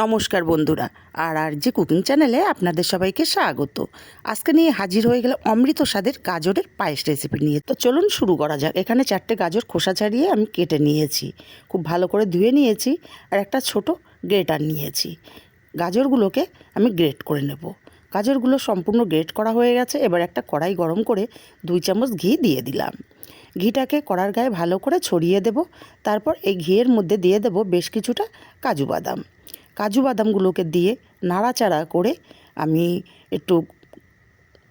নমস্কার বন্ধুরা, আর যে কুকিং চ্যানেলে আপনাদের সবাইকে স্বাগত। আজকে নিয়ে হাজির হয়ে গেলাম অমৃত স্বাদের গাজরের পায়েস রেসিপি নিয়ে। তো চলুন শুরু করা যাক। এখানে 4টে গাজর খোসা ছাড়িয়ে আমি কেটে নিয়েছি, খুব ভালো করে ধুয়ে নিয়েছি, আর একটা ছোট গ্রেটার নিয়েছি। গাজরগুলোকে আমি গ্রেট করে নেব। গাজরগুলো সম্পূর্ণ গ্রেট করা হয়ে গেছে। এবার একটা কড়াই গরম করে 2 চামচ ঘি দিয়ে দিলাম। ঘিটাকে কড়ার গায়ে ভালো করে ছড়িয়ে দেব। তারপর এই ঘিয়ের মধ্যে দিয়ে দেব বেশ কিছুটা কাজু বাদাম। কাজু বাদামগুলোকে দিয়ে নাড়াচাড়া করে আমি একটু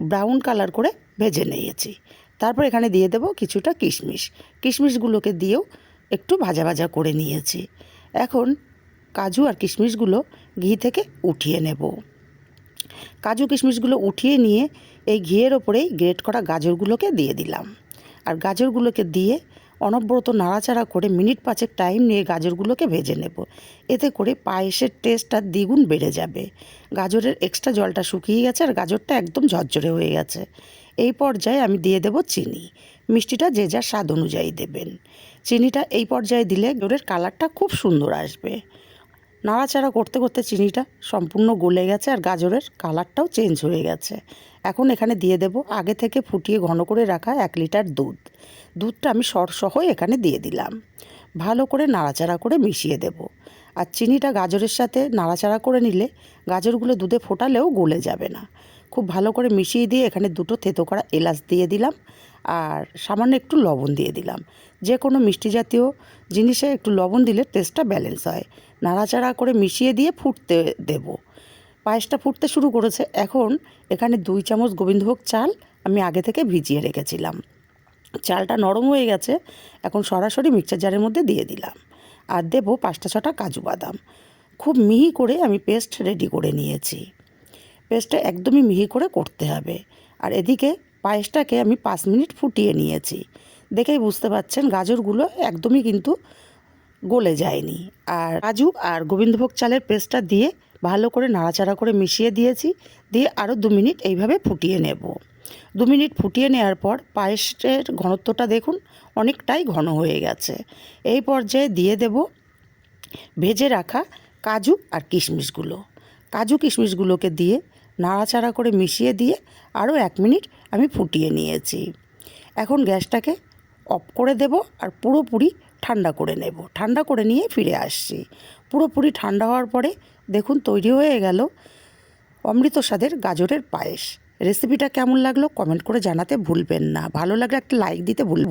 ব্রাউন কালার করে ভেজে নিয়েছি। তারপর এখানে দিয়ে দেব কিছুটা কিশমিশ। কিশমিশগুলোকে দিয়েও একটু ভাজা ভাজা করে নিয়েছি। এখন কাজু আর কিশমিশগুলো ঘি থেকে উঠিয়ে নেব। কাজু কিশমিশগুলো উঠিয়ে নিয়ে এই ঘিয়ের ওপরেই গ্রেট করা গাজরগুলোকে দিয়ে দিলাম। আর গাজরগুলোকে দিয়ে অনবরত নাড়াচাড়া করে মিনিট 5 টাইম নিয়ে গাজরগুলোকে ভেজে নেব। এতে করে পায়েসের টেস্টটা দ্বিগুণ বেড়ে যাবে। গাজরের এক্সট্রা জলটা শুকিয়ে গেছে আর গাজরটা একদম ঝরঝরে হয়ে গেছে। এই পর্যায়ে আমি দিয়ে দেব চিনি। মিষ্টিটা যে যার স্বাদ অনুযায়ী দেবেন। চিনিটা এই পর্যায়ে দিলে গাজরের কালারটা খুব সুন্দর আসবে। নাড়াচাড়া করতে করতে চিনিটা সম্পূর্ণ গলে গেছে আর গাজরের কালারটাও চেঞ্জ হয়ে গেছে। এখন এখানে দিয়ে দেব আগে থেকে ফুটিয়ে ঘন করে রাখা 1 লিটার দুধ। দুধটা আমি সহ এখানে দিয়ে দিলাম। ভালো করে নাড়াচাড়া করে মিশিয়ে দেব। আর চিনিটা গাজরের সাথে নাড়াচাড়া করে নিলে গাজরগুলো দুধে ফোটালেও গলে যাবে না। খুব ভালো করে মিশিয়ে দিয়ে এখানে 2টো থেতো করা এলাচ দিয়ে দিলাম, আর সামান্য একটু লবণ দিয়ে দিলাম। যে কোনো মিষ্টি জাতীয় জিনিসে একটু লবণ দিলে টেস্টটা ব্যালেন্স হয়। নাড়াচাড়া করে মিশিয়ে দিয়ে ফুটতে দেব। পায়েসটা ফুটতে শুরু করেছে। এখন এখানে 2 চামচ গোবিন্দভোগ চাল আমি আগে থেকে ভিজিয়ে রেখেছিলাম। চালটা নরম হয়ে গেছে। এখন সরাসরি মিক্সার জারের মধ্যে দিয়ে দিলাম, আর দেব 5টা 6টা কাজু বাদাম। খুব মিহি করে আমি পেস্ট রেডি করে নিয়েছি। পেস্টটা একদমই মিহি করে করতে হবে। আর এদিকে পায়েসটাকে আমি 5 মিনিট ফুটিয়ে নিয়েছি। দেখেই বুঝতে পারছেন গাজরগুলো একদমই কিন্তু গলে যায়নি। আর কাজু আর গোবিন্দভোগ চালের পেস্টটা দিয়ে ভালো করে নাড়াচাড়া করে মিশিয়ে দিয়েছি। দিয়ে আরও 2 মিনিট এইভাবে ফুটিয়ে নেব। 2 মিনিট ফুটিয়ে নেওয়ার পর পায়েসের ঘনত্বটা দেখুন অনেকটাই ঘন হয়ে গেছে। এই পর্যায়ে দিয়ে দেব ভেজে রাখা কাজু আর কিশমিশগুলো। কাজু কিশমিশগুলোকে দিয়ে নাড়াচাড়া করে মিশিয়ে দিয়ে আরও 1 মিনিট আমি ফুটিয়ে নিয়েছি। এখন গ্যাসটাকে অফ করে দেব আর পুরোপুরি ঠান্ডা করে নেব। ঠান্ডা করে নিয়ে ফিরে আসছি। পুরোপুরি ঠান্ডা হওয়ার পরে দেখুন তৈরি হয়ে গেল অমৃত স্বাদের গাজরের পায়েস। রেসিপিটা কেমন লাগলো কমেন্ট করে জানাতে ভুলবেন না। ভালো লাগলে একটা লাইক দিতে ভুলবেন।